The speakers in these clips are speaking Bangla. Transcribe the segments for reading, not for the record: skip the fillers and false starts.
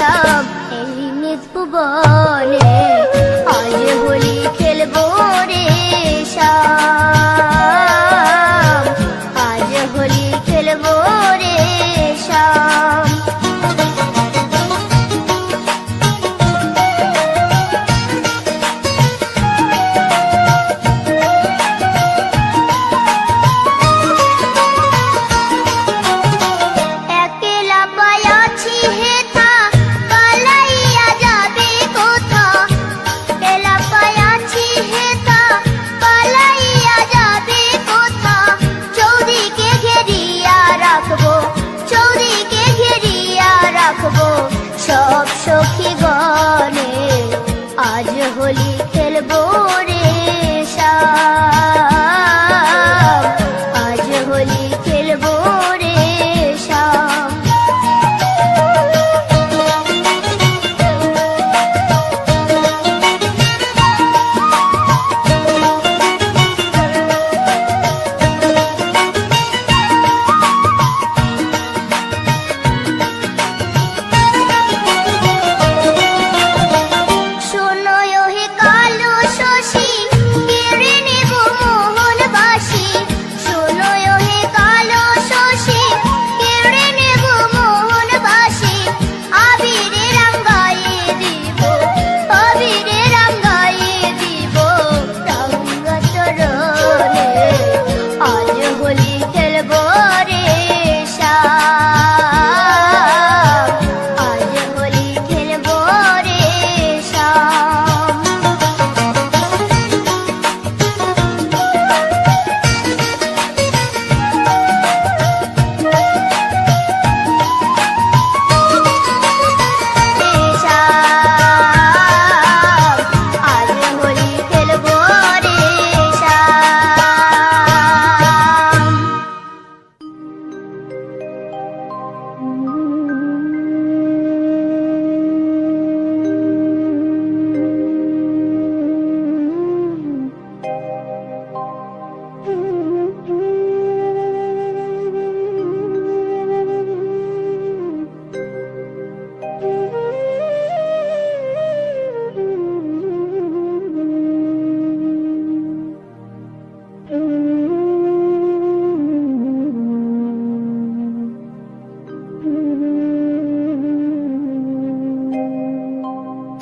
শ্যাম এই নিজ ভুবনে আজ হোলি খেলবো রে শ্যাম, আজ হোলি খেলবো রে শ্যাম। সব সখী গণে আজ হোলি খেলবো রে শ্যাম, আজ হোলি খেলবো রে শ্যাম।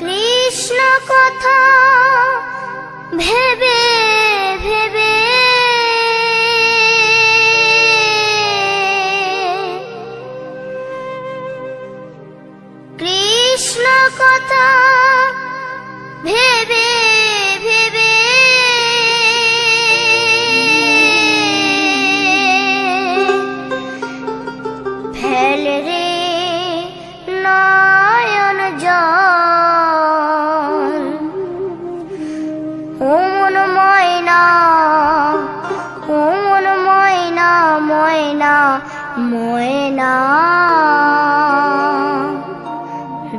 কৃষ্ণ কথা ভেবে ভেবে কৃষ্ণ কথা ভেবে ভেবে ফেল রে নয়ন জল, ও মন ময়না, ও মন ময়না, ময়না ময়না।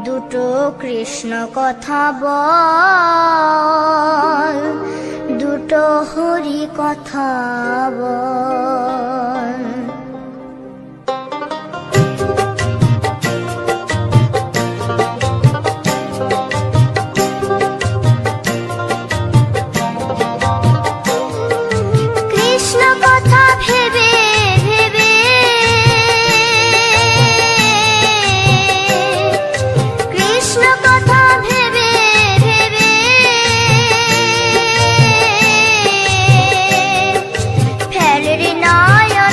দুটো কৃষ্ণ কথা বল, দুটো হরি কথা বল। নয়ন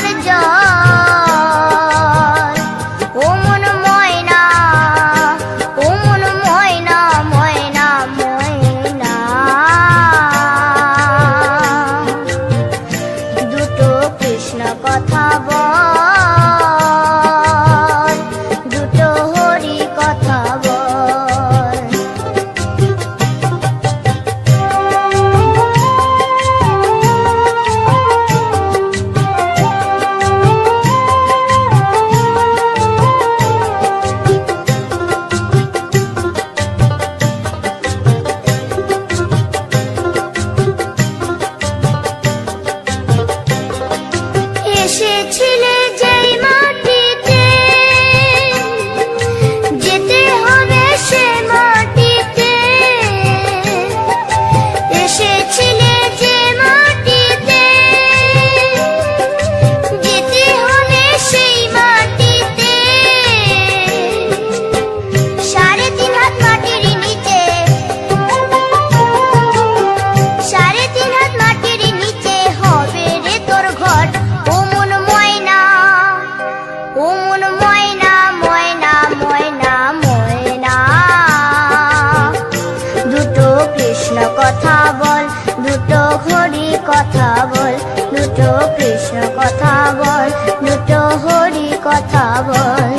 কথা বল, দুটো কৃষ্ণ কথা বল, দুটো হরি কথা বল।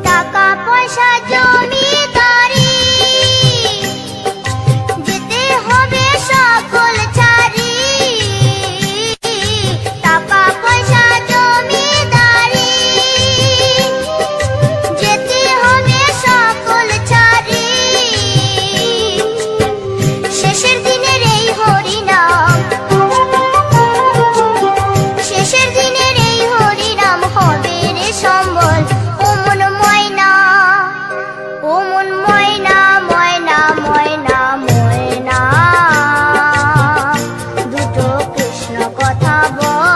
টাকা পয়সা জমিদারি যেতে হবে সকল ছাড়ি, টাকা পয়সা জমিদারি যেতে হবে সকল ছাড়ি, শেষের দিনের এই হরিনাম, শেষের দিনের এই হরিনাম হবে রে সম্বল। ও মন ময়না, ও মন ময়না, ময়না ময়না ময়না, দুটো কৃষ্ণ কথা বল,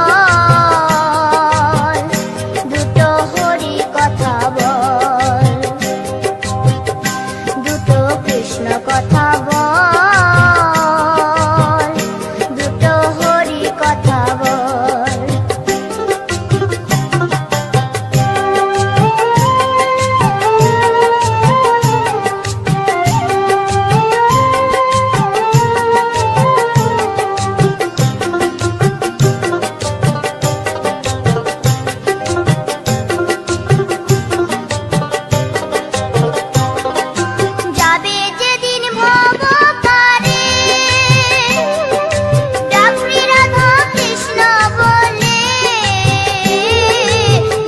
দুটো হরি কথা বল, দুটো কৃষ্ণ কথা বল, দুটো হরি কথা বল। যাবে যেদিন ভব পারে, ডাকরি রাধা কৃষ্ণ বলে,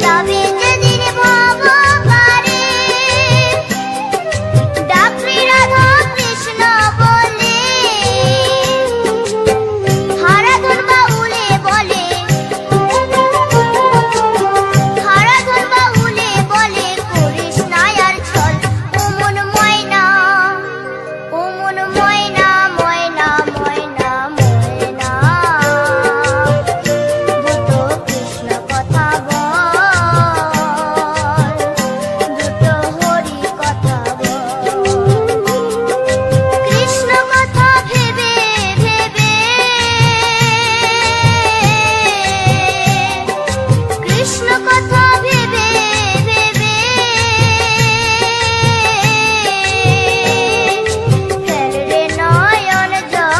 যাবে যেদিন ভব পারে, ডাকরি রাধা কৃষ্ণ বলে, হারাধন বাউলে বলে, হারাধন বাউলে বলে, করিস না আর ছল। ও মন ময়না, ও মন ময়না, ময়না ময়না ময়না, দুটো কৃষ্ণ কথা বল, দুটো হরি কথা বল। কৃষ্ণ কথা ভেবে ভেবে, কৃষ্ণ কথা ভেবে ভেবে, ফেল রে নয়ন জল।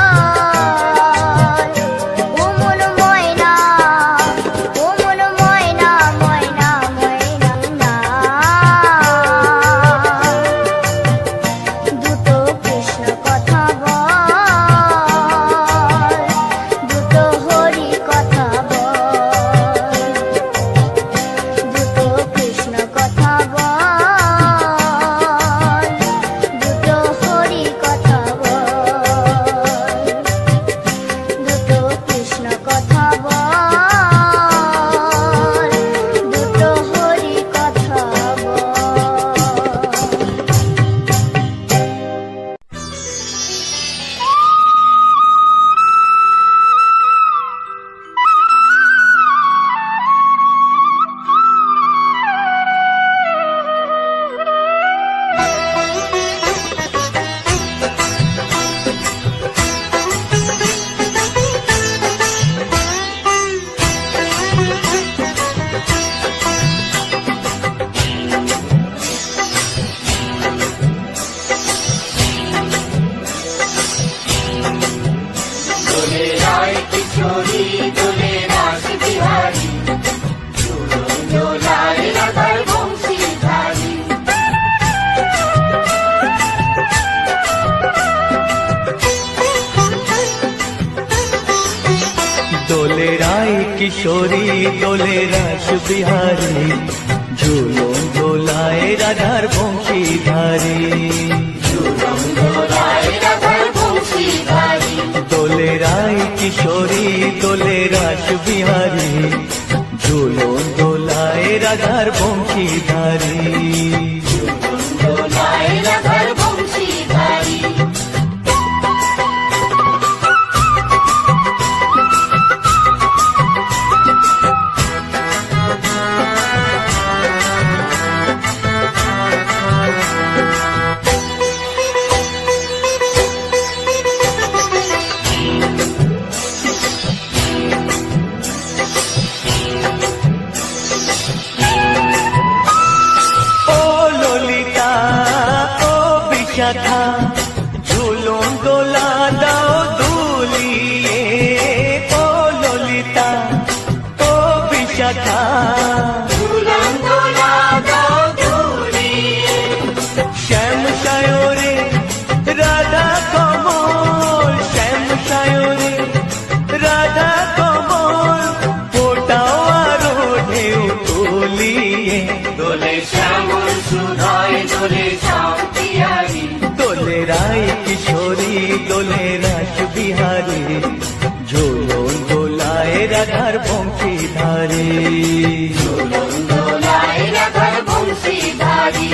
ও মন ময়না, ও মন ময়না, ময়না ময়না, দুটো কৃষ্ণ কথা বল, দুটো হরি কথা বল, দুটো কৃষ্ণ কথা বল, দুটো হরি কথা বল, দুটো কৃষ্ণ কথা বল, দুটো হরি কথা দোলে রায় কিশোরী দোলে রাস বিহারী, দোলায় রাধার বংশীধারী। দোলে রায় কিশোরী দোলে রাস বিহারী, ঝুলন দোলায় রাধার বংশীধারী। ঝুলন দোলায় রাধার বংশীধারী। দোলে রায় কিশোরী দোলে রাস বিহারী, ঝুলন দোলায় রাধার বংশীধারী। ঝুলন দোলায় রাধার বংশীধারী। বিশাখা ঝুলন দোলা দাও দুলিয়ে ও ললিতা ও বিশাখা দুলন দোলা দাও দুলিয়ে শ্যাম সায়রে রাধা কমল শ্যাম সায়রে রাধা কমল ফোটাও আরো ঢেউ তুলিয়ে দোলে শ্যামল সুধায় দোলে শান্তিয়ারি দোলে রায় কিশোরী দোলে রাস বিহারী ঝোলন দোলায় রাধার বংশীধারী দুলন দোলায় রাধার বংশীধারী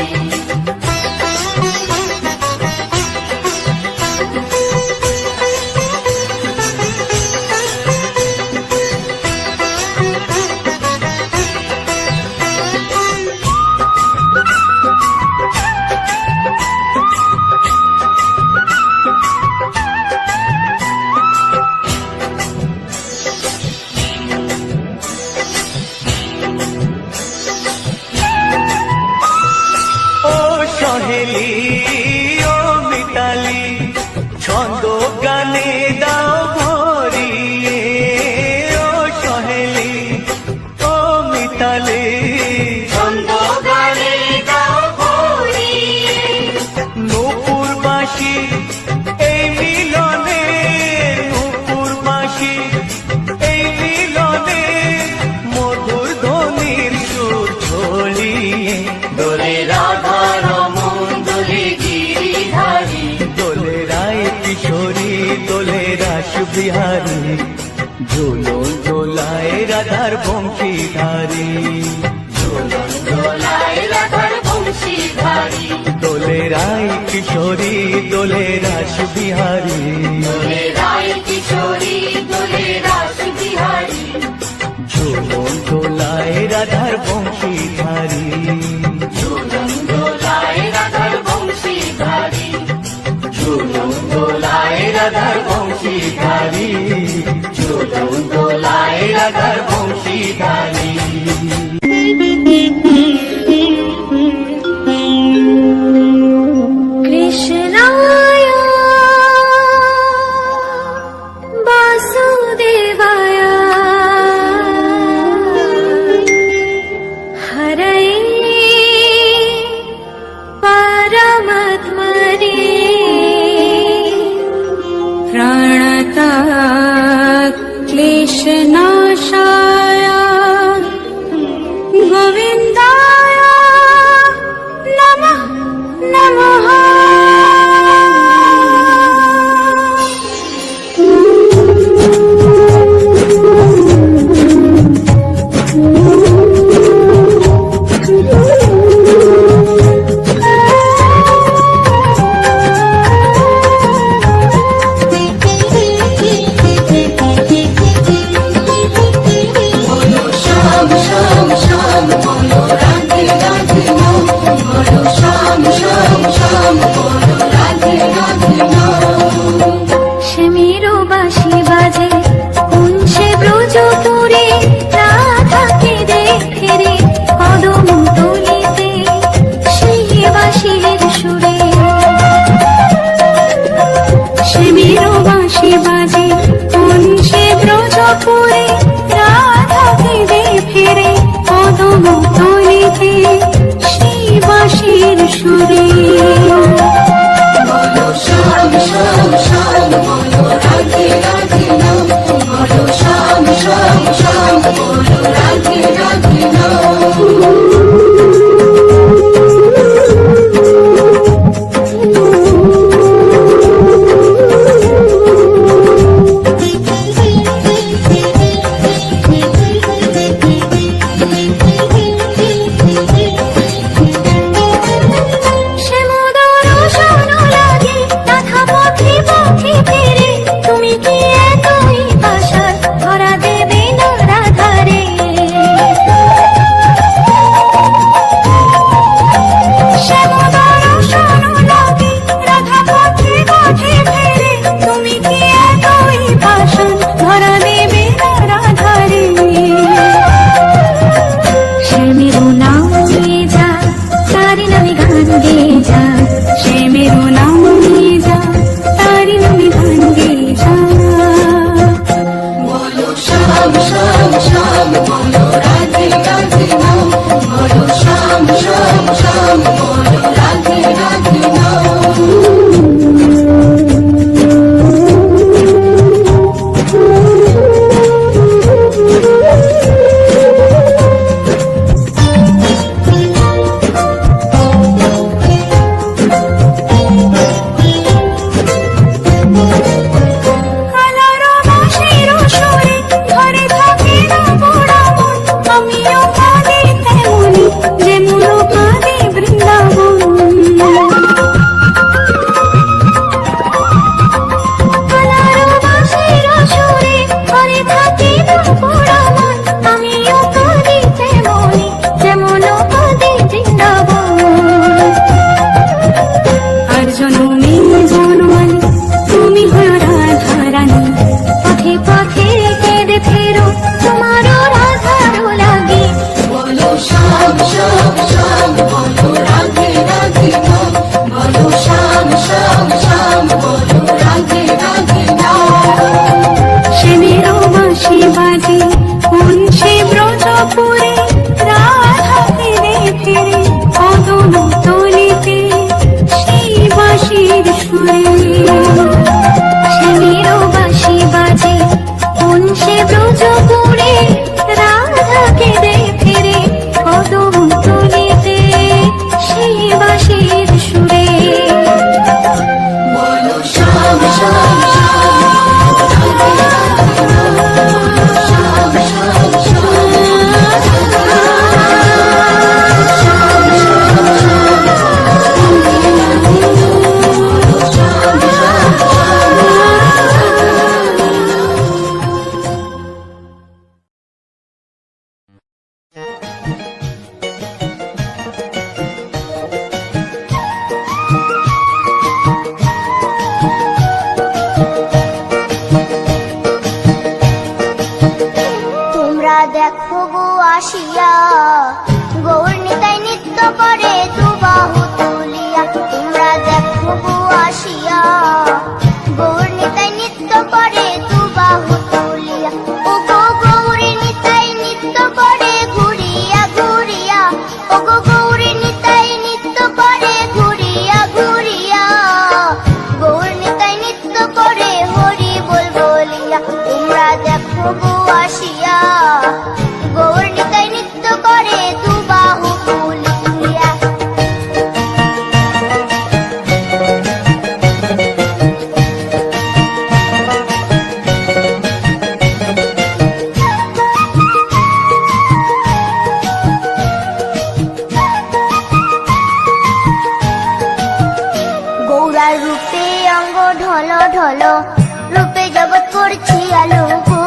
ও সহেলি ও মিতালি ছন্দ গানে দাও ভরিয়ে ও সহেলি ও মিতালি ছন্দ গানে দাও ভরিয়ে নূপুর বাঁশি এই মিলনে নূপুর বাঁশি এই মিলনে মধুর ধ্বনির সুর ছড়িয়ে দোলে রাধা রমন দোলে গিরিধারী দোলে রায় কিশোরী দোলে রাস বিহারী ঝোলন দোলায় রাধার বংশীধারী দুলন দোলায় রাধার বংশীধারী দোলে রায় কিশোরী দোলে রাস বিহারী দোলে রায় কিশোরী দোলে রাস বিহারী ঝোলন দোলায় রাধার বংশীধারী দুলন দোলায় রাধার বংশীধারী দুলন দোলায় রাধার বংশীধারী দুলন দোলায় রাধার বংশীধারী কৃষ্ণায় বাসুদেবায় হরয়ে পরমাত্মনে প্রণতা ক্লেশনাশায় গোবিন্দায় নমঃ নমঃ শ্যাম শ্যাম শ্যাম বলো রাধে রাধে নাম বলো শ্যাম শ্যাম শ্যাম বলো রাধে রাধে নাম শ্যামেরও বাঁশি বাজে কুঞ্চে ব্রজপুরে রাধাকে দেখে রে কদম তলিতে সেই বাঁশির সুরে শ্যামেরও বাঁশি বাজে কুঞ্চে ব্রজপুরে রাধাকে দেখে রে কদম তলিতে সেই বাঁশির সুরে বলো শ্যাম শ্যাম শ্যাম বলো রাধে রাধে নাম বলো শ্যাম শ্যাম শ্যাম বলো রাধে রাধে নাম শ্যামোদর শোন লাগে রাধা পথে পথে ফেরে তুমি কি এতই পাশার ধরা দেবে না রাধারে শ্যামোদর শোন লাগে রাধা পথে পথে ফেরে তুমি কি এতই পাশার ধরা দেবে না রাধারে শ্যামেরও নাম নিয়ে যা তারি নামে গান গেয়ে যা শ্যামেরও নাম করে দুবাহু তুলিয়া, তোমরা দেখো গো আসিয়া। গৌর নিতাই নৃত্য করে দুবাহু তুলিয়া, ও গো গৌরী নিতাই নৃত্য করে ঘুরিয়া ঘুরিয়া, ও গো গৌরী নিতাই নৃত্য করে ঘুরিয়া ঘুরিয়া। গৌর নিতাই নৃত্য করে হরি বল বলিয়া, তোমরা দেখো গো আসিয়া। গৌর নিতাই নৃত্য করে দুবাহু তুলিয়া। গৌরার রূপে অঙ্গ ঢল ঢল, রূপে জগৎ করছি আলো গো।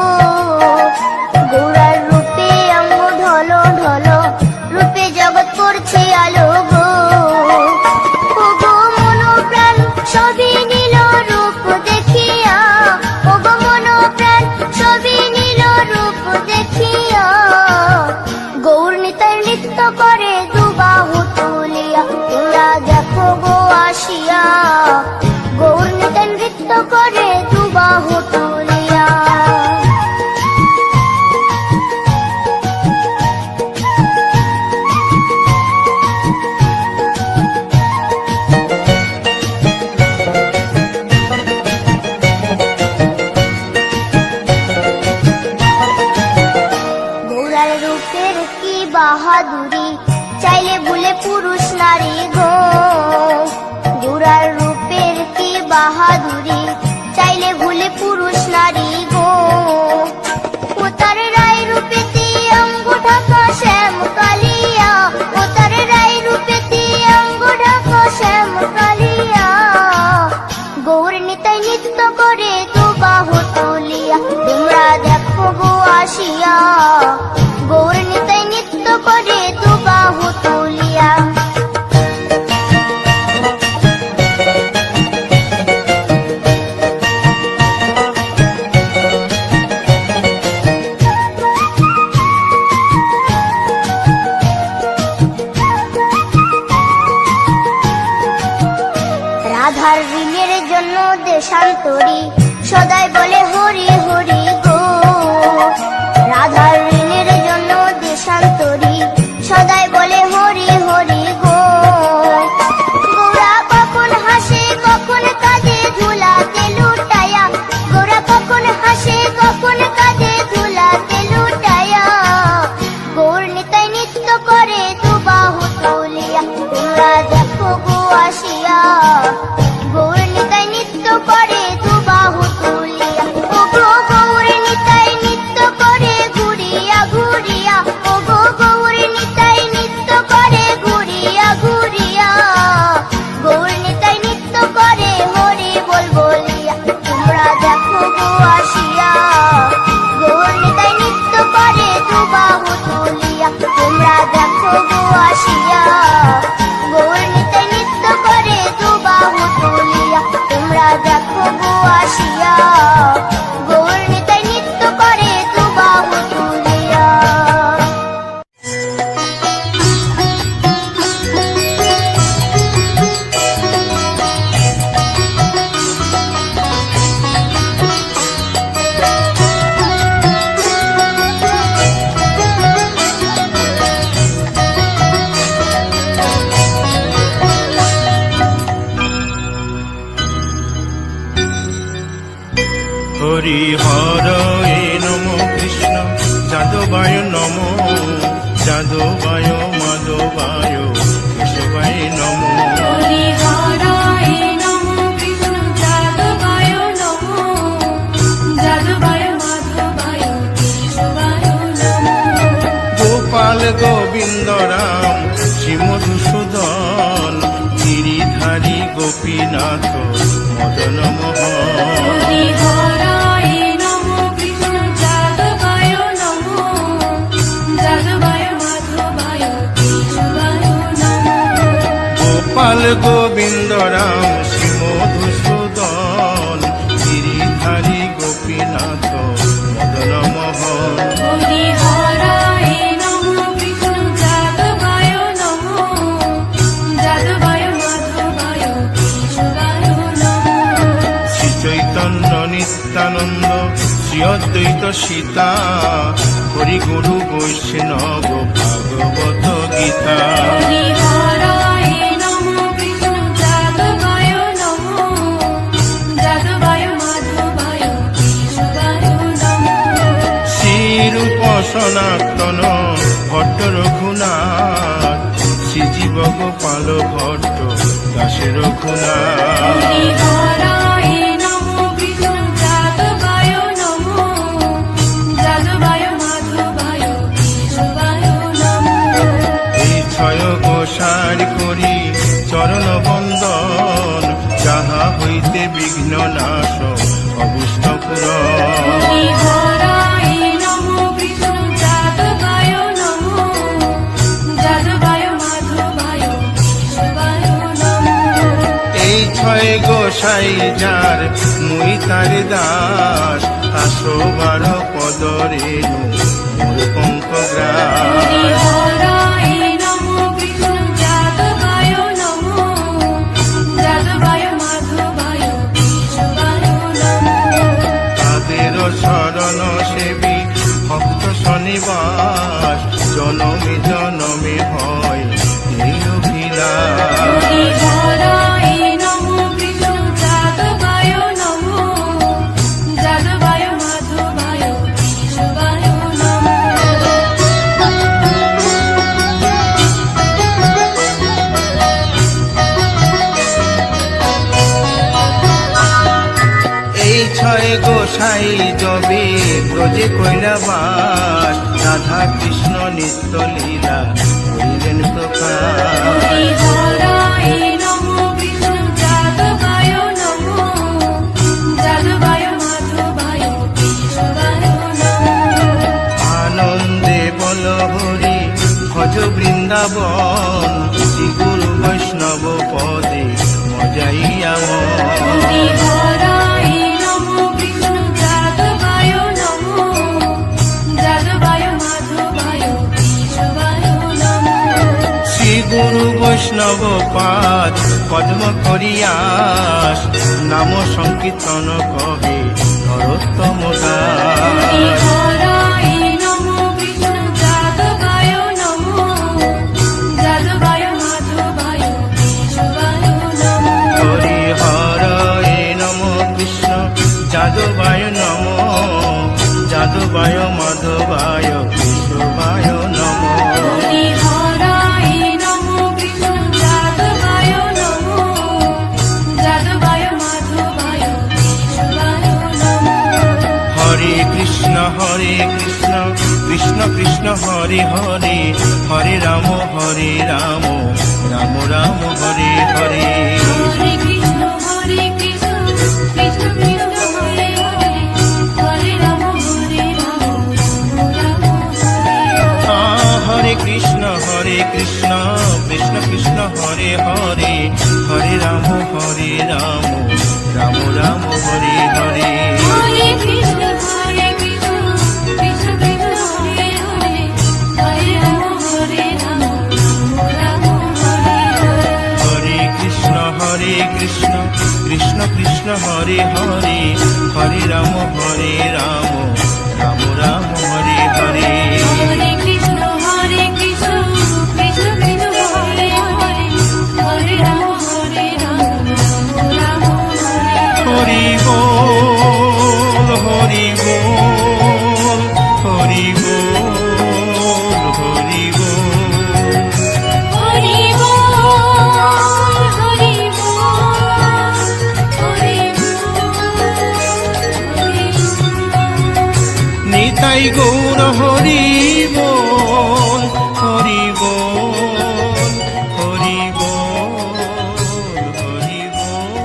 গৌরার রূপে অঙ্গ ঢল ঢল, রূপে জগৎ করছি আলো গো। ও গো মন প্রাণ সবই নীল রূপ দেখিয়া, ও গো মন প্রাণ সবই নীল রূপ দেখিয়া। গৌর নিতাই নৃত্য করে দুবাহু তুলিয়া, তোমরা দেখো গো আসিয়া। গৌর নিতাই নৃত্য করে দুবাহু তুলিয়া। গৌরার রূপের কি বাহাদুরি, চাইলে ভুলে পুরুষ নারী গো। গৌরার রূপের কি বাহাদুরি, চাইলে ভুলে পুরুষ নারী গো। ও তার রায় রূপেতে অঙ্গ ঢাকা শ্যাম কালিয়া, ও তার রায় রূপেতে অঙ্গ ঢাকা শ্যাম কালিয়া। গৌর নিতাই নৃত্য করে দুবাহু তুলিয়া, তোমরা দেখো গো আসিয়া। গৌর নিতাই নৃত্য করে দুবাহু তুলিয়া। রাধার ঋণের জন্য দেশান্তরী, সদাই বলে হরি হরি গো। রাধার ঋণের জন্য দেশান্তরী, সদাই বলে হরি হরি গো। গৌরা কখন হাসে কখন কাঁদে ধুলাতে লুটায়া, গৌরা কখন হাসে কখন কাঁদে ধুলাতে লুটায়া। গৌর নিতাই নৃত্য করে দুবাহু তুলিয়া, তোমরা দেখো গো আসিয়া। গৌর নিতাই নৃত্য করে দুবাহু তুলিয়া, ও গো গৌর নিতাই নৃত্য করে ঘুরিয়া ঘুরিয়া, ও গো গৌর নিতাই নৃত্য করে ঘুরিয়া ঘুরিয়া। গৌর নিতাই নৃত্য করে হরি বল বলিয়া, তোমরা দেখো গো আসিয়া। গৌর নিতাই নৃত্য করে দুবাহু তুলিয়া, তোমরা দেখো গো আসিয়া। গৌর নিতাই নৃত্য করে দুবাহু তুলিয়া, তোমরা দেখো গো আসিয়া। গৌর নিতাই নৃত্য করে দুবাহু তুলিয়া। হরি হর এ নম কৃষ্ণ যাদবায় নম, যাদবায় মাধবায় কেশবায় নম। হরি হরায় নমঃ কৃষ্ণ যাদবায় নমঃ, যাদবায় মাধবায় কেশবায় নমঃ। গোপাল গোবিন্দ রাম শ্রী মধুসূদন, গিরিধারী গোপীনাথ মদন মোহন। হরি হরায় নমঃ কৃষ্ণ যাদবায় নমঃ, যাদবায় মাধবায় কেশবায় নমঃ। গোপাল গোবিন্দ রাম শ্রী মধুসূদন, গিরিধারী গোপীনাথ মদন মোহন। হরি হরায় নমঃ কৃষ্ণ যাদবায় নমঃ, নিত্যানন্দ শ্রী অদ্বৈত সীতা হরি গুরু বৈষ্ণব ভাগবত গীতা হরিহরায় নমঃ কৃষ্ণ যাদবায় নমঃ যাদবায় মাধবায় কেশবায় নমঃ শ্রীরূপ সনাতন ভট্ট রঘুনাথ শ্রীজীব গোপাল ভট্ট দাসে রঘুনাথ হরিহরায় নমঃ কৃষ্ণ যাদবায় নমঃ যাদবায় মাধবায় কেশবায় নমঃ এই ছয় গোসার করি চরণ বন্দন যাহা হইতে বিঘ্ন নাশ অবুষ্ট পুরন হরিহরায় নমঃ কৃষ্ণ যাদবায় নমঃ যাদবায় মাধবায় কেশবায় নমঃ এই ছয় গোসাই যার মুই তার দাস 112 পদরে মোর পঙ্কগ্রাস হরিহরায় নমঃ কৃষ্ণ যাদবায় নমঃ যাদবায় মাধবায় কেশবায় নমঃ তাদের শরণ সেবী ভক্ত শনিবাস জনমে জনমে হয় এই অভিলাষ হরিহরায় নমঃ কৃষ্ণ যাদবায় নমঃ যাদবায় মাধবায় কেশবায় নমঃ এই ছয় গোসাই জবে ব্রজে কৈলাবাস রাধা কৃষ্ণ নিত্য লীলা করিলেন প্রকাশ হরিহরায় নমঃ কৃষ্ণ যাদবায় নমঃ যাদবায় মাধবায় কেশবায় নমঃ আনন্দে বল হরি ভজ বৃন্দাবন শ্রী গুরু বৈষ্ণব পদে মজাইয়া মন হরিহরায় নমঃ কৃষ্ণ যাদবায় নমঃ যাদবায় মাধবায় কেশবায় নমঃ শ্রী গুরু বৈষ্ণব পাদ পদ্ম করিয়াস নাম সংকীর্তন কহে নরোত্তম দাস হরিহরায় নমঃ কৃষ্ণ যাদবায় নমঃ যাদবায় মাধবায় কেশবায় নমঃ হরি হরয়ে নম কৃষ্ণ যাদবায় নম যাদবায় মাধবায় কেশবায় নম হরিহরায় নমঃ কৃষ্ণ যাদবায় নমঃ যাদবায় মাধবায় কেশবায় নমঃ হরে কৃষ্ণ কৃষ্ণ কৃষ্ণ হরে হরে হরে রাম রাম রাম হরে হরে হরে কৃষ্ণ কৃষ্ণ কৃষ্ণ হরে হরে হরে রাম রাম হরে হরে কৃষ্ণ কৃষ্ণ কৃষ্ণ হরে হরে হরে রাম রাম রাম হরে হরে হরে কৃষ্ণ কৃষ্ণ কৃষ্ণ কৃষ্ণ হরে হরে হরে রাম রাম হরে হরে হরে কৃষ্ণ কৃষ্ণ কৃষ্ণ হরে হরে হরে রাম রাম রাম হরে হরে হরে কৃষ্ণ কৃষ্ণ কৃষ্ণ কৃষ্ণ হরে হরে হরে রাম রাম হরে হরি বল হরি বল হরি বল হরি বল হরি বল হরি বল হরি বল নিতাই গৌর হরি বল হরি বল হরি বল হরি বল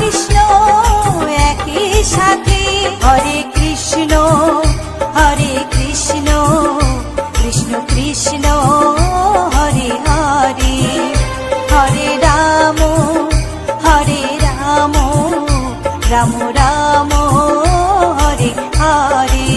কৃষ্ণ একই সাথে। হরে কৃষ্ণ কৃষ্ণ কৃষ্ণ হরে হরে, হরে রাম রাম রাম হরে হরে।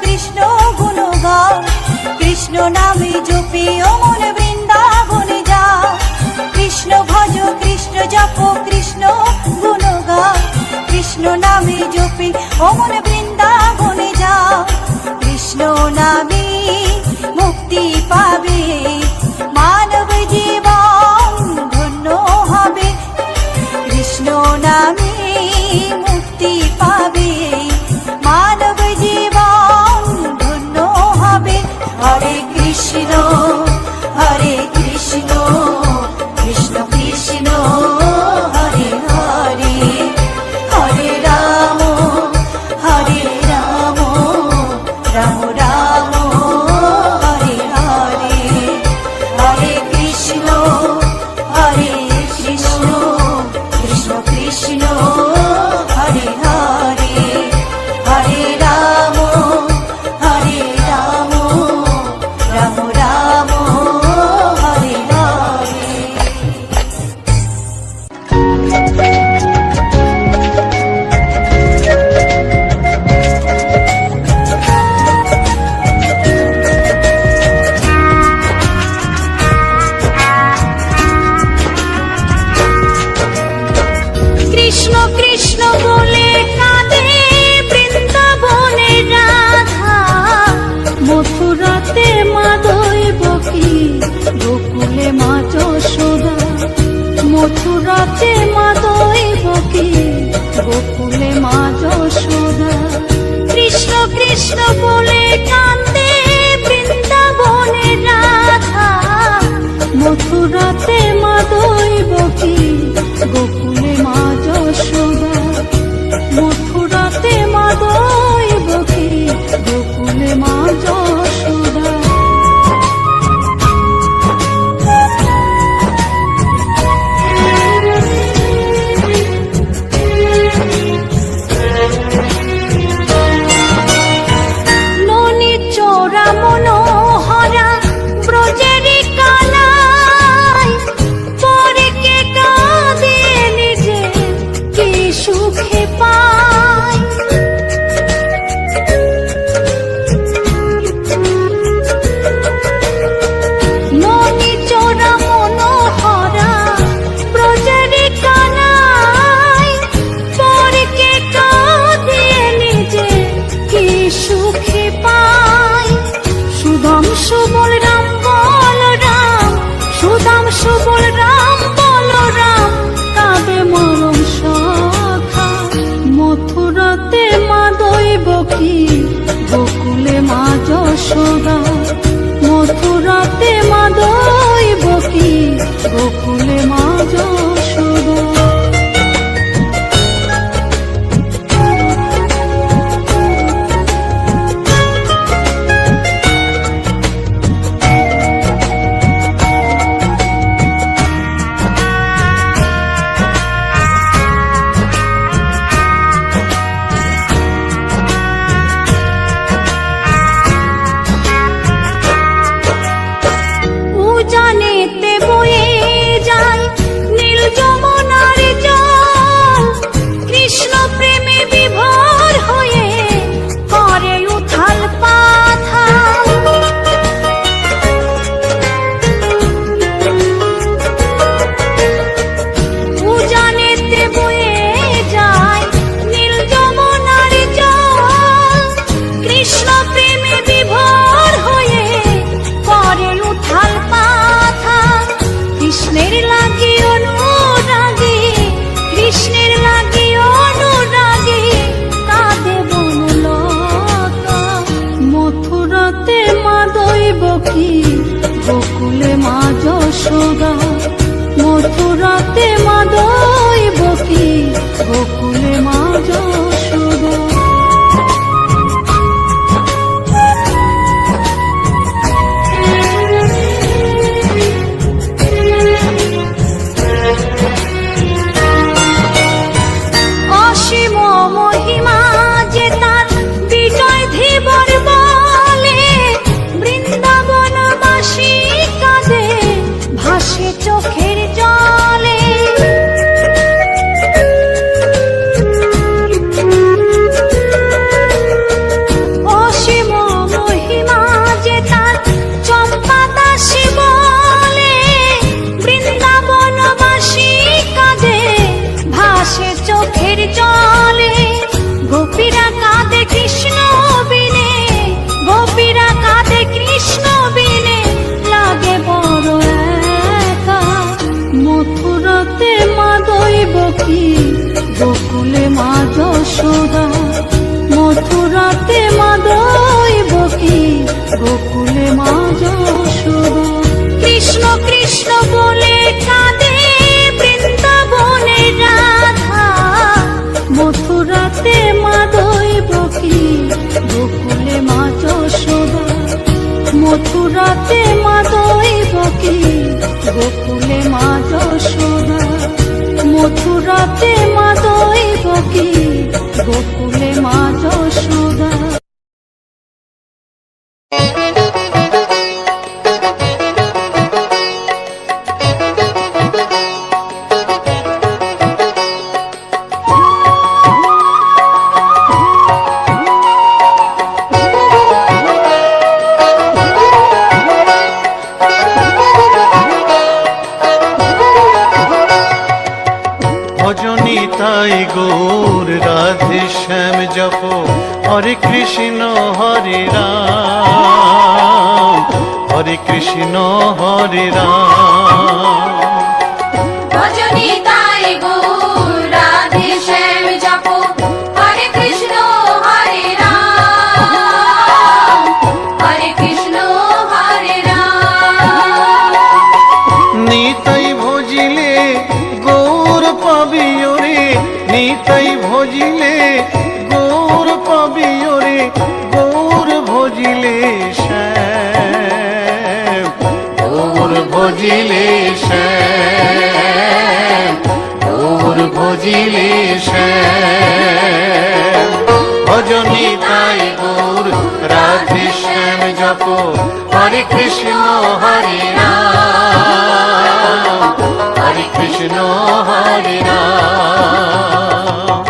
কৃষ্ণ গুণ গাও, কৃষ্ণ নামে জপে ও মন বৃন্দাবনে যাও। কৃষ্ণ ভজ কৃষ্ণ জপ কৃষ্ণ গুণ গাও, কৃষ্ণ নামে জপে ও মন বৃন্দাবনে যাও। কৃষ্ণ নামে মুক্তি পাবে, মানব জীবন ধন্য হবে। কৃষ্ণ নামে মুক্তি পাবে, মানব জীবন ধন্য হবে। হরে কৃষ্ণ কৃষ্ণ কৃষ্ণ হরে হরে, হরে রাম রাম রাম হরে হরে। হরে কৃষ্ণ কৃষ্ণ কৃষ্ণ হরে হরে, হরে রাম রাম রাম হরে হরে। কৃষ্ণ কৃষ্ণ বলে কাঁদে বৃন্দাবনে রাধা, মথুরাতে মা দৈবকী, গোকুলে মা যশোদা। মথুরাতে মা দৈবকী, গোকুলে মা যশোদা। কৃষ্ণ কৃষ্ণ বলে কাঁদে বৃন্দাবনে রাধা, মথুরাতে মা দৈবকী, গোকুলে মা যশোদা। মথুরাতে মা দৈবকী, গোকুলে মা যশোদা। ননি চোরা মনোহরা ব্রজেরি কানাই, পরে কে কাঁদে নিজে কি সুখে পায়। ননি চোরা মনোহরা ব্রজেরি কানাই, পরে কে কাঁদে নিজে কি সুখে পায়। সুদাম সুবল রাম বলরাম, সুদাম সুবল রাম বলরাম, কাঁদে মরম সখা। মথুরাতে মা দৈবকী, গোকুলে মা যশোদা। মথুরাতে মা দৈবকী, গোকুলে মা যশোদা। যশোদা মথুরাতে মা দৈবকী গোকুলে মা যশোদা অসীম মহিমা যে তার বিজয় ধীবর বলে বৃন্দাবনবাসী কাঁদে ভাসে চোখের জলে অসীম মহিমা যে তার চম্পা দাসী বলে বৃন্দাবনবাসী কাঁদে ভাসে চোখের জলে গোপীরা কাঁদে কৃষ্ণ বিনে গোপীরা কাঁদে কৃষ্ণ বিনে লাগে বড় একা মথুরাতে মা দৈবকী গোকুলে মা যশোদা মথুরাতে মা দৈবকী গোকুলে মা যশোদা কৃষ্ণ কৃষ্ণ বলে কাঁদে বৃন্দাবনের রাধা মথুরাতে মা দৈবকী গোকুলে মা যশোদা মথুরাতে মা দৈবকী গোকুলে মা যশোদা মথুরাতে মা দৈবকী গোকুলে মা যশোদা ভজনী তাই গৌর রাধে শ্যাম জপ হরে কৃষ্ণ হরে রাম হরে কৃষ্ণ হরে রাম ভজনী তাই গৌর রাধে শ্যাম জপ হরে কৃষ্ণ হরে রাম হরে কৃষ্ণ হরে রাম নিতাই ভজিলে গৌর পাবিও রে নিতাই ভজিলে গৌর পাবিও রে গৌর ভজিলে শ্যাম গৌর ভজিলে শ্যাম গৌর ভজিলে শ্যাম ভজনী তাই গৌর রাধে শ্যাম জপ হরে কৃষ্ণ হরে রাম হরে কৃষ্ণ হরে রাম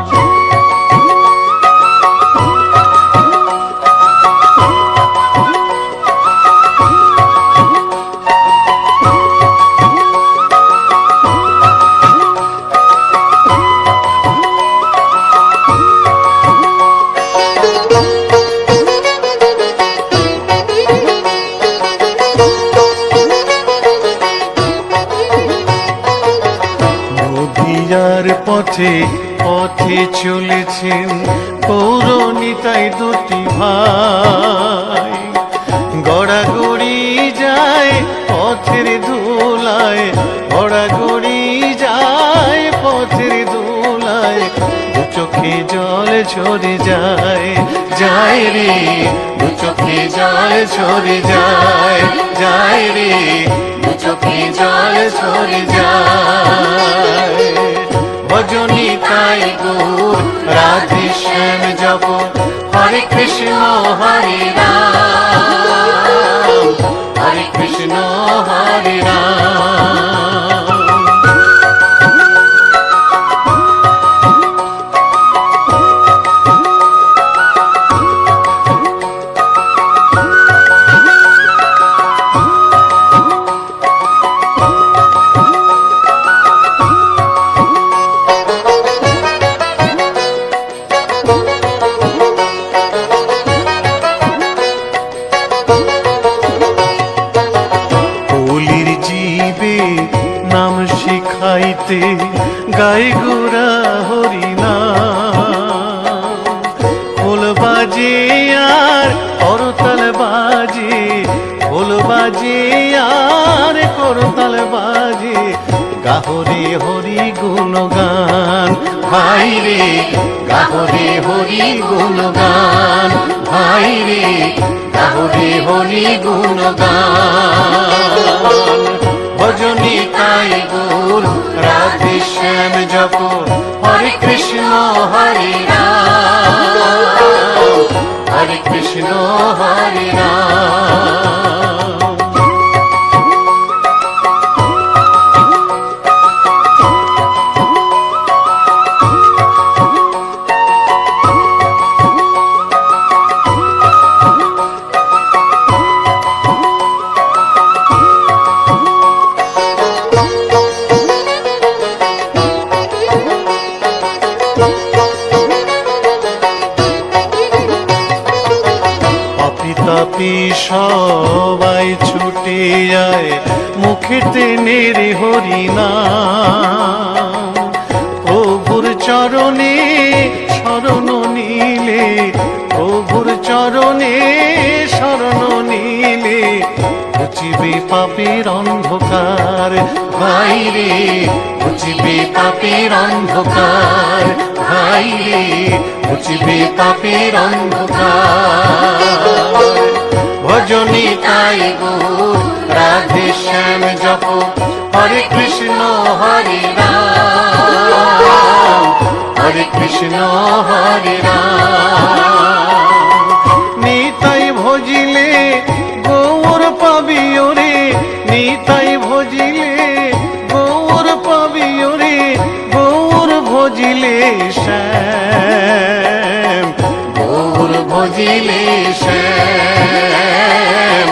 নদিয়ার পথে পথে চলেছেন পৌরনিতাই দুটি ভাই গড়াগড়ি যায় পথের ধুলায় গড়াগড়ি যায় পথের ধুলায় দু চোখে জল ঝরে যায় যায় রে দু চোখে জল ঝরে যায় যায় রে দু চোখে জল ঝরে যায় ভজনী তাই গৌর রাধে শ্যাম জপ হরে কৃষ্ণ হরে রাম হরে কৃষ্ণ হরে রাম নাম শিখাইতে গাই গোরা হরি নাম খোল বাজে আর করতাল বাজে খোল বাজে আর করতাল গাহরে হরি গুণগান ভাই রে, গাহরে হরি গুণগান ভাই রে, গাহরে হরি গুণগান। ভজনী তাই গুর রাধে শ্যাম জপ হরে কৃষ্ণ হরে রাম, হরে কৃষ্ণ হরে রাম। তাপি সবাই ছুটে যায় মুখেতে নেড়ে হরি নাম, প্রভুর চরণে শরণ নিলে, প্রভুর চরণে শরণ নিলে ঘুচিবে পাপের অন্ধকার ভাই রে, ঘুচিবে পাপের অন্ধকার ভাই রে, ঘুচিবে পাপের অন্ধকার। ভজনী তাই গুর রাধে শ্যাম জপ হরে কৃষ্ণ হরে রাম, হরে কৃষ্ণ হরে রাম। নিতাই ভজিলে গৌর পাবি ওরে, নিতাই ভজিলে গৌর পাবি ওরে, গৌর ভজিলে শ্যাম, গৌর ভজিলে শ্যাম,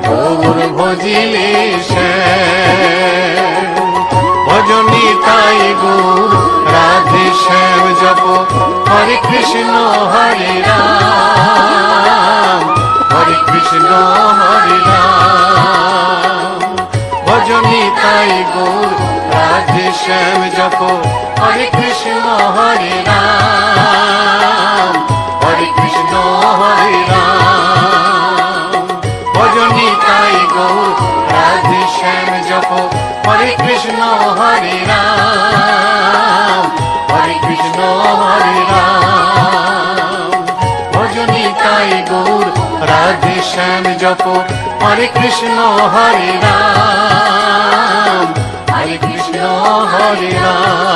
গৌর ভজিলে শ্যাম। ভজনী তাই গুর রাধে শ্যাম জপ হরে কৃষ্ণ হরে রাম, হরে কৃষ্ণ হরে রাম। ভজনী তাই গুর রাধে শ্যাম জপ হরে কৃষ্ণ হরে রাম, হরে কৃষ্ণ হরে রাম। ভজনী তাই গৌর রাধে শ্যাম জপ হরে কৃষ্ণ হরে রাম, হরে কৃষ্ণ হরে রাম। ভজনী তাই গৌর রাধে শ্যাম জপ হরে কৃষ্ণ হরে রাম, হরে কৃষ্ণ হরে রাম।